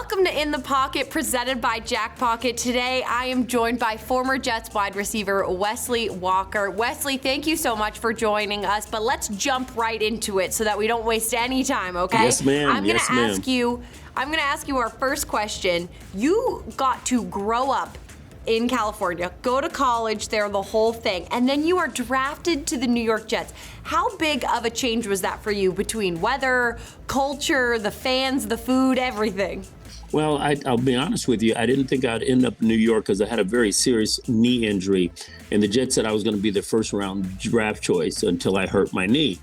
Welcome to In the Pocket, presented by Jackpocket. Today, I am joined by former Jets wide receiver Wesley Walker. Wesley, thank you so much for joining us, but let's jump right into it so that we don't waste any time, okay? Yes, ma'am. I'm going to ask you our first question. You got to grow up in California, go to college there, the whole thing, and then you are drafted to the New York Jets. How big of a change was that for you between weather, culture, the fans, the food, everything? Well, I'll be honest with you. I didn't think I'd end up in New York because I had a very serious knee injury, and the Jets said I was going to be the first round draft choice until I hurt my knee.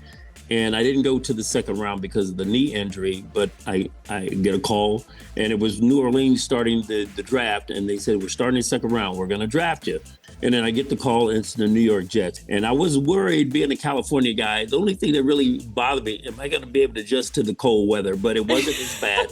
And I didn't go to the second round because of the knee injury, but I get a call, and it was New Orleans starting the draft, and they said, we're starting the second round, we're going to draft you. And then I get the call, and it's the New York Jets. And I was worried, being a California guy, the only thing that really bothered me, am I going to be able to adjust to the cold weather? But it wasn't as bad.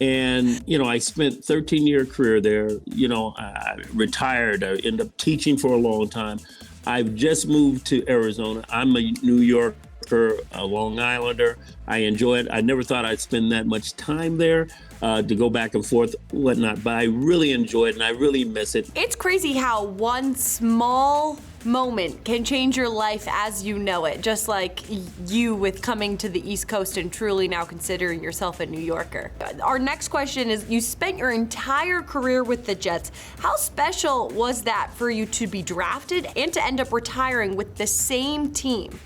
And, I spent 13-year career there. I retired. I ended up teaching for a long time. I've just moved to Arizona. I'm a New Yorker, a Long Islander. I enjoy it. I never thought I'd spend that much time there to go back and forth, whatnot, but I really enjoy it and I really miss it. It's crazy how one small moment can change your life as you know it, just like you with coming to the East Coast and truly now considering yourself a New Yorker. Our next question is, you spent your entire career with the Jets. How special was that for you to be drafted and to end up retiring with the same team?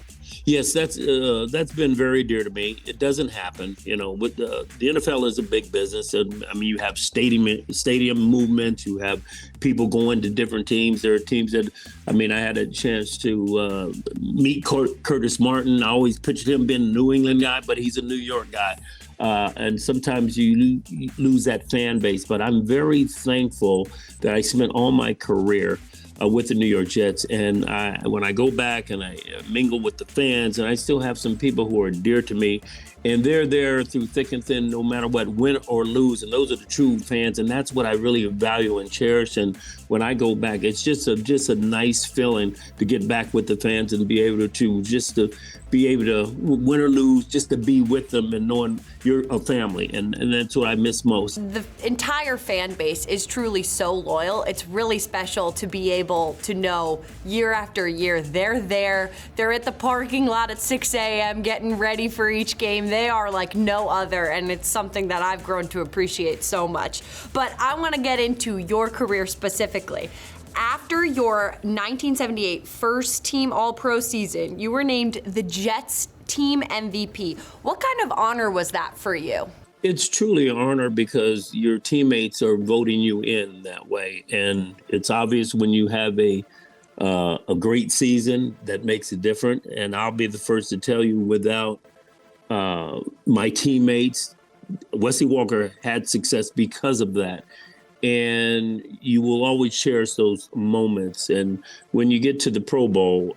Yes, that's been very dear to me. It doesn't happen, with the NFL is a big business. And you have stadium movements, you have people going to different teams. There are teams that, I had a chance to meet Curtis Martin. I always pictured him being a New England guy, but he's a New York guy. And sometimes you lose that fan base, but I'm very thankful that I spent all my career with the New York Jets. And when I go back and I mingle with the fans, and I still have some people who are dear to me, and they're there through thick and thin, no matter what, win or lose. And those are the true fans. And that's what I really value and cherish. And when I go back, it's just a nice feeling to get back with the fans and be able to win or lose, just to be with them and knowing you're a family. And that's what I miss most. The entire fan base is truly so loyal. It's really special to be able to know year after year they're there. They're at the parking lot at 6 a.m. getting ready for each game. They are like no other, and it's something that I've grown to appreciate so much. But I want to get into your career specifically. After your 1978 first team All-Pro season, you were named the Jets team MVP. What kind of honor was that for you? It's truly an honor because your teammates are voting you in that way. And it's obvious when you have a great season that makes it different. And I'll be the first to tell you, without my teammates, Wesley Walker had success because of that. And you will always cherish those moments. And when you get to the Pro Bowl,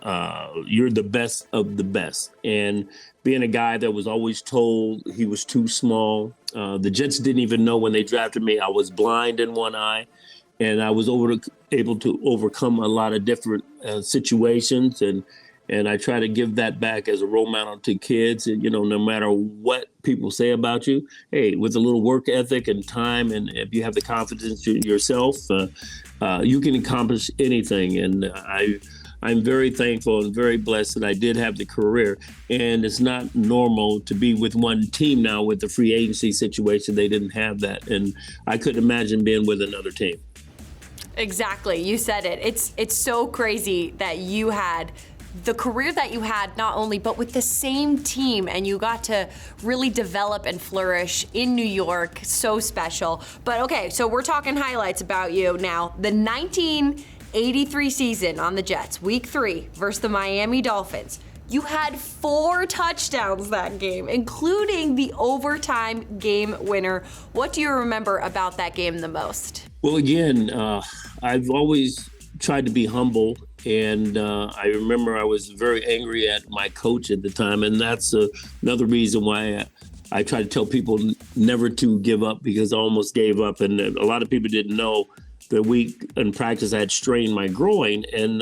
you're the best of the best. And being a guy that was always told he was too small, the Jets didn't even know when they drafted me. I was blind in one eye, and I was able to overcome a lot of different situations. And I try to give that back as a role model to kids. And, no matter what people say about you, hey, with a little work ethic and time, and if you have the confidence in yourself, you can accomplish anything. And I'm very thankful and very blessed that I did have the career. And it's not normal to be with one team now with the free agency situation. They didn't have that. And I couldn't imagine being with another team. Exactly. You said it. It's so crazy that you had the career that you had, not only, but with the same team, and you got to really develop and flourish in New York. So special. But okay, so we're talking highlights about you now. The 1983 season on the Jets, week 3 versus the Miami Dolphins. You had 4 touchdowns that game, including the overtime game winner. What do you remember about that game the most? Well, again, I've always tried to be humble. And I remember I was very angry at my coach at the time. And that's another reason why I try to tell people never to give up, because I almost gave up. And a lot of people didn't know the week in practice I had strained my groin, and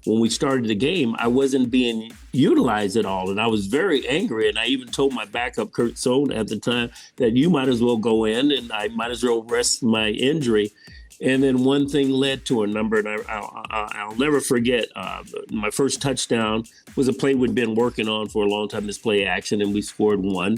when we started the game, I wasn't being utilized at all, and I was very angry. And I even told my backup Kurt Sohn at the time that you might as well go in, and I might as well rest my injury. And then one thing led to another, and I'll never forget. My first touchdown was a play we'd been working on for a long time, this play action, and we scored one.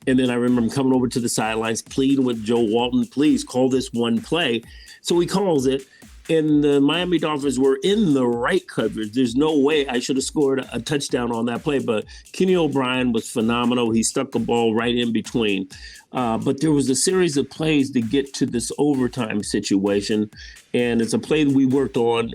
And then I remember coming over to the sidelines, pleading with Joe Walton, please call this one play. So he calls it, and the Miami Dolphins were in the right coverage. There's no way I should have scored a touchdown on that play, but Kenny O'Brien was phenomenal. He stuck the ball right in between. But there was a series of plays to get to this overtime situation, and it's a play that we worked on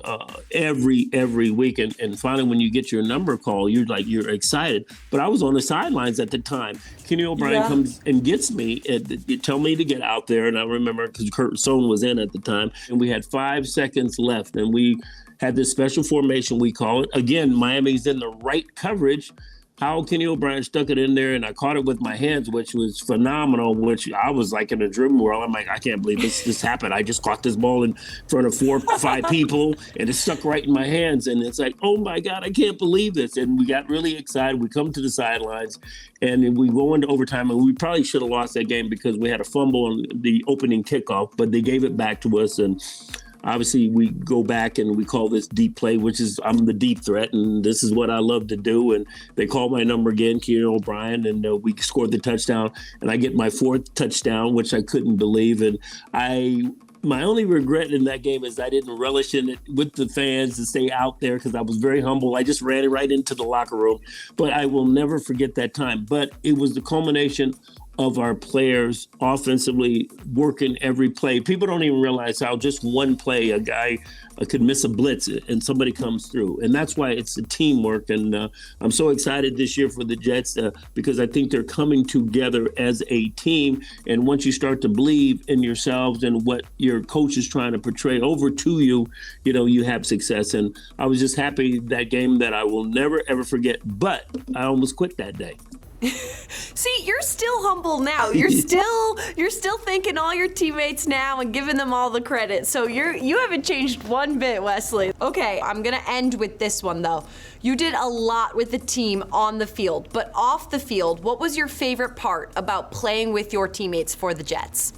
every week. And finally, when you get your number call, you're excited. But I was on the sidelines at the time. Kenny O'Brien comes and gets me and tell me to get out there. And I remember because Kurt Sohn was in at the time, and we had 5 seconds left, and we had this special formation, we call it. Again, Miami's in the right coverage. How Kenny O'Brien stuck it in there, and I caught it with my hands, which was phenomenal, which I was like in a dream world. I'm like, I can't believe this happened. I just caught this ball in front of 4 or 5 people, and it stuck right in my hands. And it's like, oh, my God, I can't believe this. And we got really excited. We come to the sidelines, and we go into overtime, and we probably should have lost that game because we had a fumble on the opening kickoff, but they gave it back to us. And obviously, we go back and we call this deep play, which is I'm the deep threat, and this is what I love to do. And they call my number again, Kenny O'Brien, and we scored the touchdown. And I get my 4th touchdown, which I couldn't believe. And my only regret in that game is I didn't relish in it with the fans to stay out there because I was very humble. I just ran right into the locker room. But I will never forget that time. But it was the culmination of our players offensively working every play. People don't even realize how just one play, a guy could miss a blitz and somebody comes through. And that's why it's the teamwork. And I'm so excited this year for the Jets because I think they're coming together as a team. And once you start to believe in yourselves and what your coach is trying to portray over to you, you have success. And I was just happy that game that I will never, ever forget. But I almost quit that day. See, you're still humble now. You're still thanking all your teammates now and giving them all the credit. So you haven't changed one bit, Wesley. Okay, I'm gonna end with this one though. You did a lot with the team on the field, but off the field, what was your favorite part about playing with your teammates for the Jets?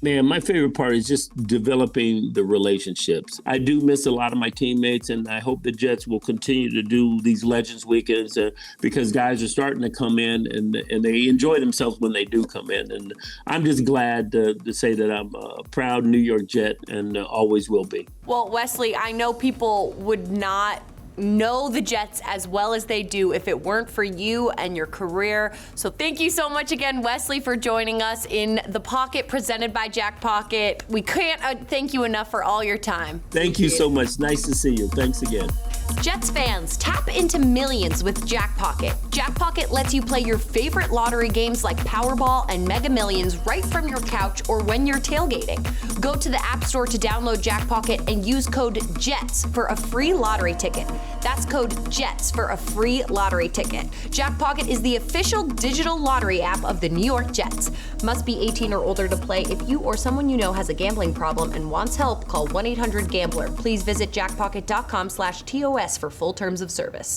Man, my favorite part is just developing the relationships. I do miss a lot of my teammates, and I hope the Jets will continue to do these Legends weekends because guys are starting to come in and they enjoy themselves when they do come in. And I'm just glad to say that I'm a proud New York Jet and always will be. Well, Wesley, I know people would not know the Jets as well as they do if it weren't for you and your career. So thank you so much again, Wesley, for joining us in The Pocket presented by Jackpocket. We can't thank you enough for all your time. Thank you so much. Nice to see you. Thanks again. Jets fans, tap into millions with Jackpocket. Jackpocket lets you play your favorite lottery games like Powerball and Mega Millions right from your couch or when you're tailgating. Go to the App Store to download Jackpocket and use code JETS for a free lottery ticket. That's code JETS for a free lottery ticket. Jackpocket is the official digital lottery app of the New York Jets. Must be 18 or older to play. If you or someone you know has a gambling problem and wants help, call 1-800-GAMBLER. Please visit jackpocket.com/TOS for full terms of service.